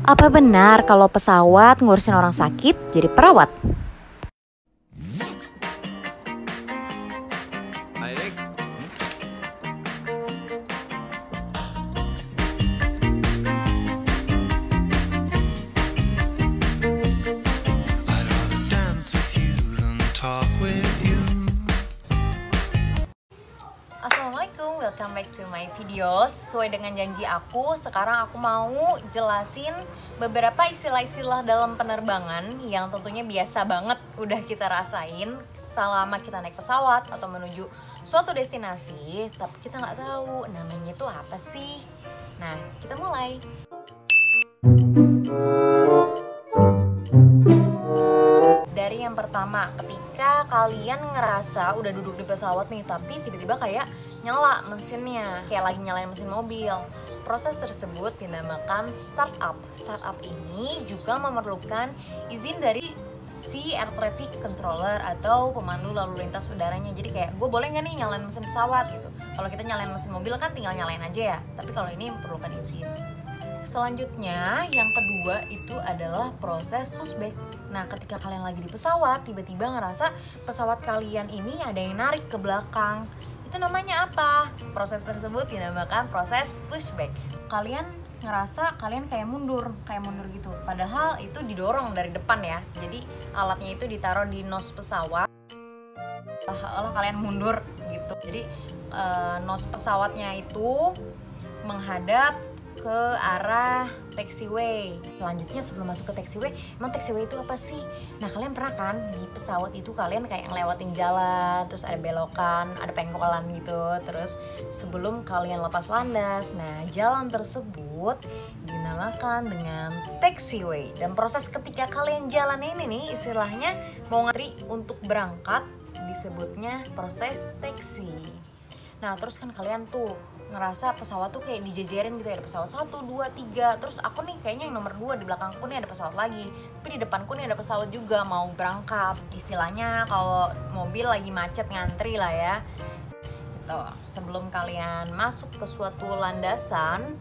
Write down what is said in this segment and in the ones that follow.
Apa benar kalau pesawat ngurusin orang sakit jadi perawat? Assalamualaikum, welcome back to my video. Sesuai dengan janji aku, sekarang aku mau jelasin beberapa istilah-istilah dalam penerbangan yang tentunya biasa banget udah kita rasain selama kita naik pesawat atau menuju suatu destinasi, tapi kita nggak tahu namanya itu apa sih. Nah, kita mulai. Dari yang pertama, ketika kalian ngerasa udah duduk di pesawat nih, tapi tiba-tiba kayak nyala mesinnya, kayak lagi nyalain mesin mobil. Proses tersebut dinamakan startup. Startup ini juga memerlukan izin dari si air traffic controller atau pemandu lalu lintas udaranya. Jadi kayak, gue boleh nggak nih nyalain mesin pesawat gitu. Kalau kita nyalain mesin mobil kan tinggal nyalain aja ya, tapi kalau ini perlukan izin. Selanjutnya, yang kedua itu adalah proses pushback. Nah, ketika kalian lagi di pesawat, tiba-tiba ngerasa pesawat kalian ini ada yang narik ke belakang. Itu namanya apa? Proses tersebut dinamakan proses pushback. Kalian ngerasa kalian kayak mundur gitu. Padahal itu didorong dari depan ya. Jadi alatnya itu ditaruh di nose pesawat. Kalau kalian mundur gitu. Jadi nose pesawatnya itu menghadap ke arah taxiway. Selanjutnya sebelum masuk ke taxiway, emang taxiway itu apa sih? Nah, kalian pernah kan di pesawat itu kalian kayak ngelewatin jalan, terus ada belokan, ada pengkolan gitu, terus sebelum kalian lepas landas. Nah, jalan tersebut dinamakan dengan taxiway. Dan proses ketika kalian jalan ini nih, istilahnya mau ngantri untuk berangkat, disebutnya proses taxi. Nah, terus kan kalian tuh ngerasa pesawat tuh kayak dijejerin gitu ya, ada pesawat 1, 2, 3, terus aku nih kayaknya yang nomor 2, di belakangku nih ada pesawat lagi, tapi di depanku nih ada pesawat juga mau berangkat. Istilahnya kalau mobil lagi macet ngantri lah ya gitu. Sebelum kalian masuk ke suatu landasan,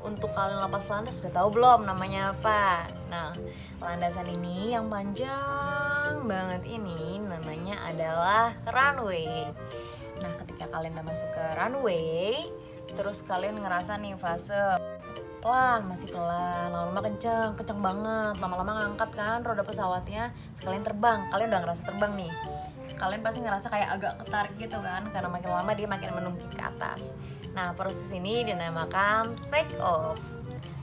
untuk kalian lepas landas sudah tahu belum namanya apa? Nah, landasan ini yang panjang banget ini namanya adalah runway. Nah, ketika kalian udah masuk ke runway, terus kalian ngerasa nih fase pelan, masih pelan, lama-lama kenceng banget, lama-lama ngangkat kan roda pesawatnya, sekalian terbang. Kalian udah ngerasa terbang nih, kalian pasti ngerasa kayak agak ketarik gitu kan, karena makin lama dia makin menungkik ke atas. Nah, proses ini dinamakan take off.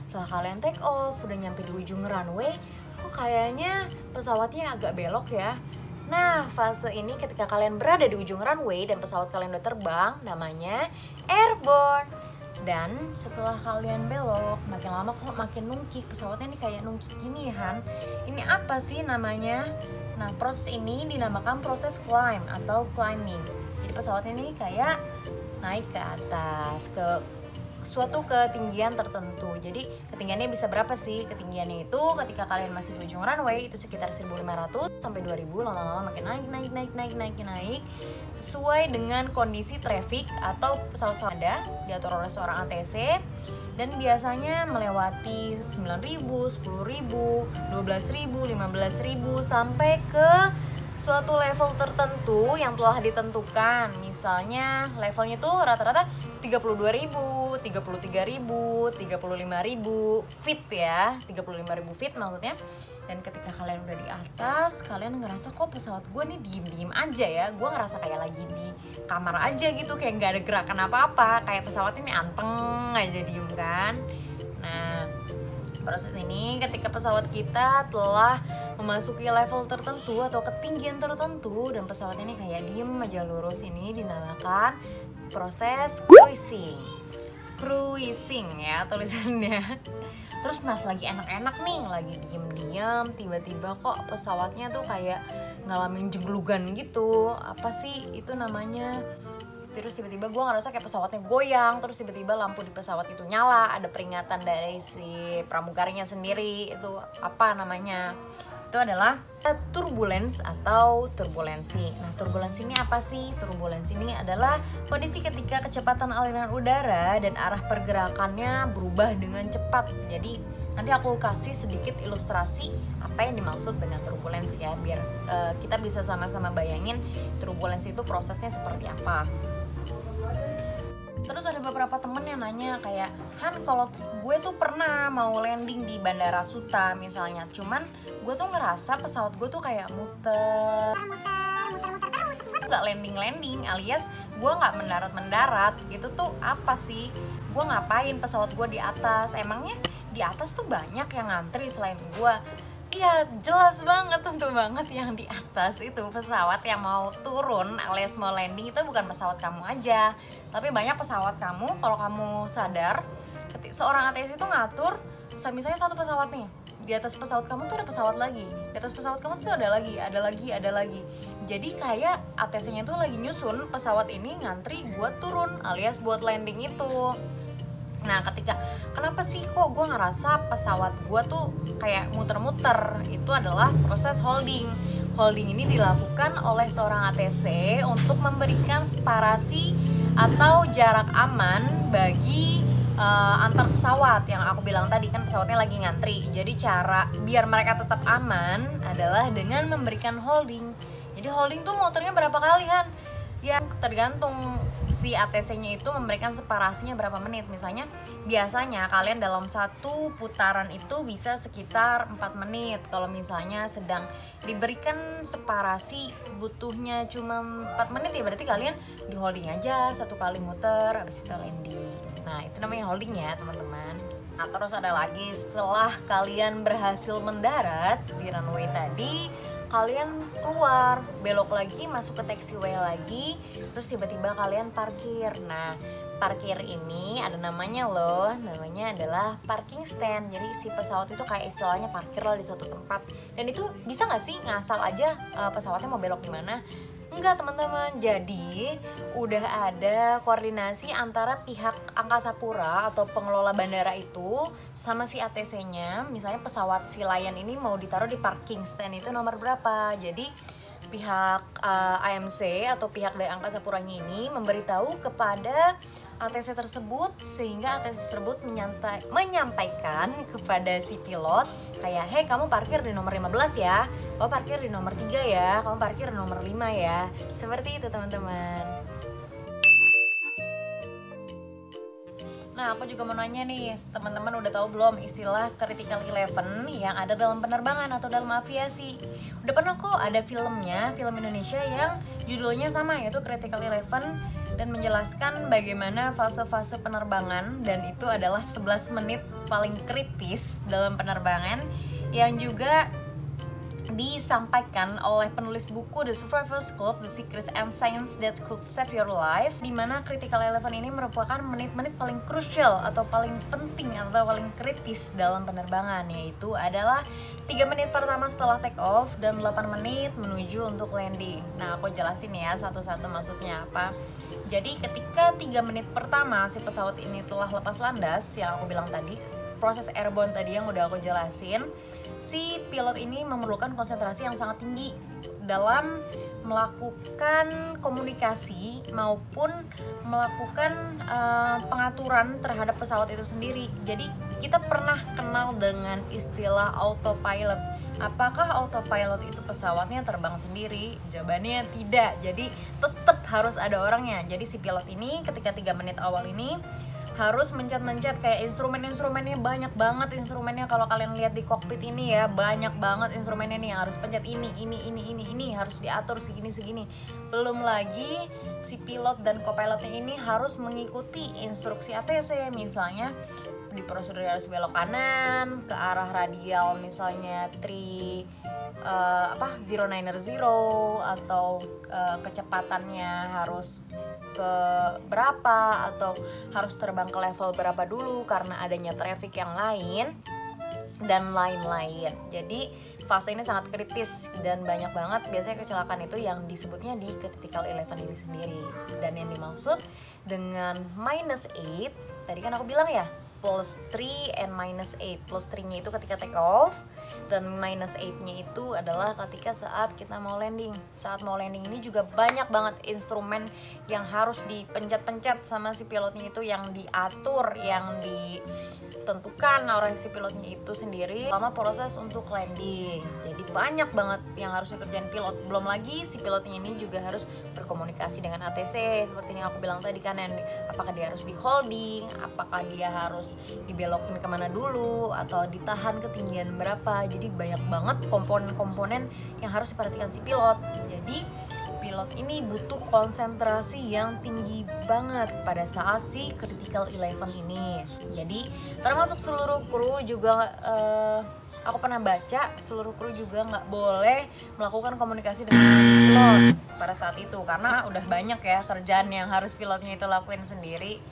Setelah kalian take off, udah nyampe di ujung runway, kok kayaknya pesawatnya agak belok ya. Nah, fase ini ketika kalian berada di ujung runway dan pesawat kalian udah terbang, namanya airborne. Dan setelah kalian belok, makin lama kok makin nungkik, pesawatnya ini kayak nungkik gini kan. Ini apa sih namanya? Nah, proses ini dinamakan proses climb atau climbing. Jadi pesawatnya ini kayak naik ke atas, ke suatu ketinggian tertentu. Jadi ketinggiannya bisa berapa sih? Ketinggiannya itu ketika kalian masih di ujung runway itu sekitar 1.500 sampai 2.000, lama-lama makin naik sesuai dengan kondisi traffic atau pesawat ada diatur oleh seorang ATC, dan biasanya melewati 9.000, 10.000, 12.000, 15.000 sampai ke suatu level tertentu yang telah ditentukan. Misalnya levelnya tuh rata-rata 32.000, 33.000, 35.000 feet ya, 35.000 feet maksudnya. Dan ketika kalian udah di atas, kalian ngerasa kok pesawat gue nih diem-diem aja ya, gue ngerasa kayak lagi di kamar aja gitu, kayak gak ada gerakan apa-apa, kayak pesawat ini anteng aja diem kan. Nah, proses ini ketika pesawat kita telah memasuki level tertentu atau ketinggian tertentu dan pesawat ini kayak diem aja lurus, ini dinamakan proses cruising ya tulisannya. Terus pas lagi enak-enak nih, lagi diem-diem, tiba-tiba kok pesawatnya tuh kayak ngalamin jeglugan gitu. Apa sih itu namanya? Terus tiba-tiba gue ngerasa kayak pesawatnya goyang, terus tiba-tiba lampu di pesawat itu nyala, ada peringatan dari si pramugarinya sendiri, itu apa namanya. itu adalah turbulence atau turbulensi. Nah, turbulensi ini apa sih? Turbulensi ini adalah kondisi ketika kecepatan aliran udara dan arah pergerakannya berubah dengan cepat. Jadi nanti aku kasih sedikit ilustrasi apa yang dimaksud dengan turbulensi ya, biar kita bisa sama-sama bayangin turbulensi itu prosesnya seperti apa. Terus ada beberapa temen yang nanya kayak, Han, kalau gue tuh pernah mau landing di Bandara Suta misalnya, cuman gue tuh ngerasa pesawat gue tuh kayak muter nggak landing alias gue nggak mendarat. Itu tuh apa sih? Gue ngapain pesawat gue di atas? Emangnya di atas tuh banyak yang ngantri selain gue? Iya, jelas banget, tentu banget yang di atas itu pesawat yang mau turun alias mau landing itu bukan pesawat kamu aja, tapi banyak pesawat kamu. Kalau kamu sadar, seorang ATC itu ngatur, misalnya satu pesawat nih, di atas pesawat kamu tuh ada pesawat lagi, di atas pesawat kamu tuh ada lagi. Jadi kayak ATC-nya tuh lagi nyusun pesawat ini ngantri buat turun alias buat landing itu. Nah, kenapa sih kok gue ngerasa pesawat gue tuh kayak muter-muter? Itu adalah proses holding. Holding ini dilakukan oleh seorang ATC untuk memberikan separasi atau jarak aman bagi antar pesawat. Yang aku bilang tadi kan pesawatnya lagi ngantri. Jadi cara biar mereka tetap aman adalah dengan memberikan holding. Jadi holding tuh muternya berapa kali, Han? Ya tergantung si ATC-nya itu memberikan separasinya berapa menit. Misalnya biasanya kalian dalam satu putaran itu bisa sekitar 4 menit. Kalau misalnya sedang diberikan separasi butuhnya cuma 4 menit ya berarti kalian di holding aja satu kali muter habis itu landing. Nah, itu namanya holding ya teman-teman. Nah, terus ada lagi setelah kalian berhasil mendarat di runway tadi, kalian keluar, belok lagi, masuk ke taxiway lagi, terus tiba-tiba kalian parkir. Nah, parkir ini ada namanya loh, namanya adalah parking stand. Jadi si pesawat itu kayak istilahnya parkir lah di suatu tempat. Dan itu bisa nggak sih ngasal aja pesawatnya mau belok di mana? Enggak teman-teman, jadi udah ada koordinasi antara pihak Angkasa Pura atau pengelola bandara itu sama si ATC-nya. Misalnya pesawat si Lion ini mau ditaruh di parking stand itu nomor berapa. Jadi pihak AMC atau pihak dari Angkasa Puranya ini memberitahu kepada ATC tersebut, sehingga ATC tersebut menyampaikan kepada si pilot kayak, hey kamu parkir di nomor 15 ya, kamu parkir di nomor 3 ya, kamu parkir di nomor 5 ya. Seperti itu teman-teman. Nah, aku juga mau nanya nih, teman-teman udah tahu belum istilah critical 11 yang ada dalam penerbangan atau dalam aviasi? Udah pernah kok ada filmnya, film Indonesia yang judulnya sama, yaitu Critical 11, dan menjelaskan bagaimana fase-fase penerbangan, dan itu adalah 11 menit paling kritis dalam penerbangan yang juga disampaikan oleh penulis buku The Survival Club, The Secrets and Science That Could Save Your Life, di mana Critical 11 ini merupakan menit-menit paling crucial atau paling penting atau paling kritis dalam penerbangan, yaitu adalah 3 menit pertama setelah take off dan 8 menit menuju untuk landing. Nah, aku jelasin ya satu-satu maksudnya apa. Jadi ketika 3 menit pertama si pesawat ini telah lepas landas, yang aku bilang tadi, proses airborne tadi yang udah aku jelasin, si pilot ini memerlukan konsentrasi yang sangat tinggi dalam melakukan komunikasi maupun melakukan pengaturan terhadap pesawat itu sendiri. Jadi kita pernah kenal dengan istilah autopilot. Apakah autopilot itu pesawatnya terbang sendiri? Jawabannya tidak. Jadi tetap harus ada orangnya. Jadi si pilot ini ketika 3 menit awal ini harus mencet-mencet kayak instrumennya banyak banget instrumennya. Kalau kalian lihat di kokpit ini ya, banyak banget instrumennya nih yang harus pencet ini harus diatur segini. Belum lagi si pilot dan co-pilotnya ini harus mengikuti instruksi ATC, misalnya di prosedur harus belok kanan ke arah radial misalnya 090 atau kecepatannya harus ke berapa atau harus terbang ke level berapa dulu karena adanya traffic yang lain dan lain-lain. Jadi fase ini sangat kritis dan banyak banget biasanya kecelakaan itu yang disebutnya di critical 11 ini sendiri. Dan yang dimaksud dengan -8 tadi kan aku bilang ya, +3 and -8. +3-nya itu ketika take off, dan -8-nya itu adalah ketika saat kita mau landing. Saat mau landing ini juga banyak banget instrumen yang harus dipencet-pencet sama si pilotnya itu, yang diatur, yang ditentukan oleh si pilotnya itu sendiri selama proses untuk landing. Jadi banyak banget yang harus dikerjain pilot. Belum lagi si pilotnya ini juga harus berkomunikasi dengan ATC seperti yang aku bilang tadi kan, apakah dia harus di holding, apakah dia harus dibelokin kemana dulu, atau ditahan ketinggian berapa. Jadi banyak banget komponen-komponen yang harus diperhatikan si pilot. Jadi pilot ini butuh konsentrasi yang tinggi banget pada saat si critical 11 ini. Jadi termasuk seluruh kru juga, aku pernah baca seluruh kru juga nggak boleh melakukan komunikasi dengan pilot pada saat itu, karena udah banyak ya kerjaan yang harus pilotnya itu lakuin sendiri.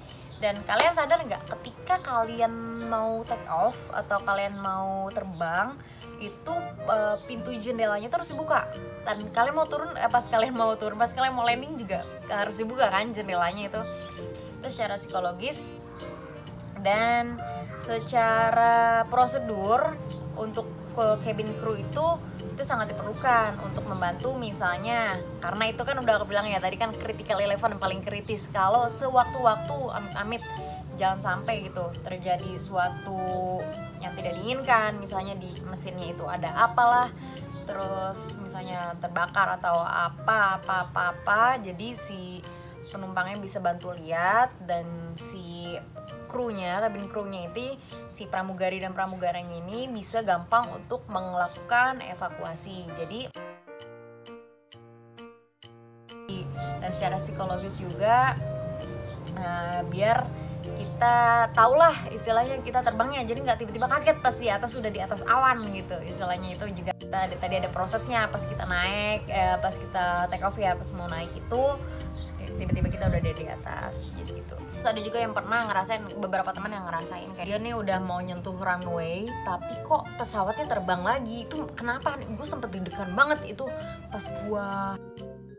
Dan kalian sadar nggak, ketika kalian mau take off atau kalian mau terbang itu pintu jendelanya tuh harus dibuka, dan kalian mau turun, pas kalian mau landing juga harus dibuka kan jendelanya itu secara psikologis. Dan secara prosedur untuk ke cabin crew itu sangat diperlukan untuk membantu, misalnya karena itu kan udah aku bilang ya tadi kan critical 11 yang paling kritis. Kalau sewaktu-waktu amit-amit jangan sampai gitu terjadi suatu yang tidak diinginkan, misalnya di mesinnya itu ada apalah, terus misalnya terbakar atau apa, jadi si penumpangnya bisa bantu lihat, dan si cabin krunya itu, si pramugari dan pramugaranya ini bisa gampang untuk melakukan evakuasi. Jadi dan secara psikologis juga biar kita tahulah istilahnya kita terbangnya, jadi nggak tiba-tiba kaget pas di atas, sudah di atas awan gitu istilahnya. Itu juga tadi ada prosesnya pas kita naik, pas kita take off ya, pas mau naik itu terus tiba-tiba kita udah ada di atas, jadi gitu. Terus ada juga yang pernah ngerasain, beberapa teman yang ngerasain kayak dia nih udah mau nyentuh runway tapi kok pesawatnya terbang lagi. Itu kenapa nih? Gue sempet deg-degan banget itu pas gue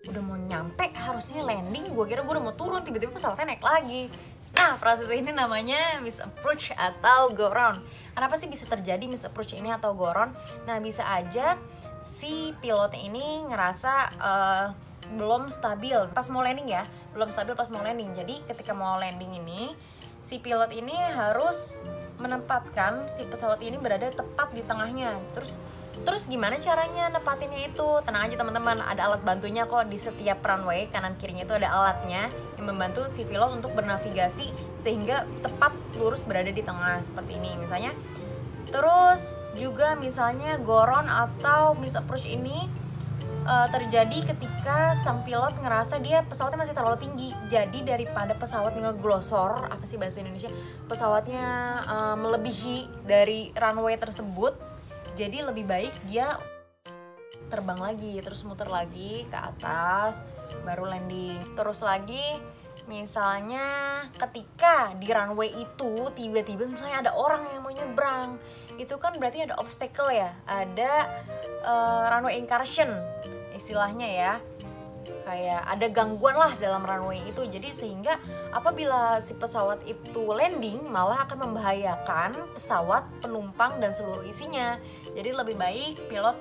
udah mau nyampe, harusnya landing, gue kira gue udah mau turun, tiba-tiba pesawatnya naik lagi. Nah, proses ini namanya misapproach atau go round. Kenapa sih bisa terjadi misapproach ini atau go round? Nah, bisa aja si pilotnya ini ngerasa belum stabil pas mau landing ya, Jadi ketika mau landing ini, si pilot ini harus menempatkan si pesawat ini berada tepat di tengahnya. Terus gimana caranya nepatinnya itu? Tenang aja teman-teman, ada alat bantunya kok di setiap runway, kanan kirinya itu ada alatnya yang membantu si pilot untuk bernavigasi sehingga tepat lurus berada di tengah seperti ini misalnya. Terus juga misalnya go round atau misapproach ini terjadi ketika sang pilot ngerasa dia pesawatnya masih terlalu tinggi. Jadi daripada pesawatnya ngeglosor, apa sih bahasa Indonesia, pesawatnya melebihi dari runway tersebut, jadi lebih baik dia terbang lagi, terus muter lagi ke atas, baru landing. Terus lagi misalnya ketika di runway itu tiba-tiba misalnya ada orang yang mau nyebrang, itu kan berarti ada obstacle ya, ada runway incursion istilahnya ya, kayak ada gangguan lah dalam runway itu. Jadi sehingga apabila si pesawat itu landing malah akan membahayakan pesawat, penumpang, dan seluruh isinya. Jadi lebih baik pilot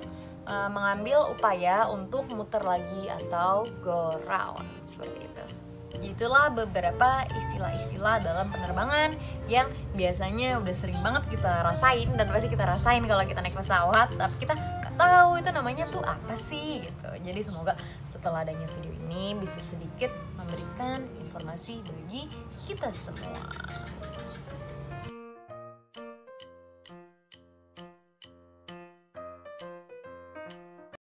mengambil upaya untuk muter lagi atau go round seperti itu. Itulah beberapa istilah-istilah dalam penerbangan yang biasanya udah sering banget kita rasain, dan pasti kita rasain kalau kita naik pesawat, tapi kita nggak tahu itu namanya tuh apa sih gitu. Jadi semoga setelah adanya video ini bisa sedikit memberikan informasi bagi kita semua.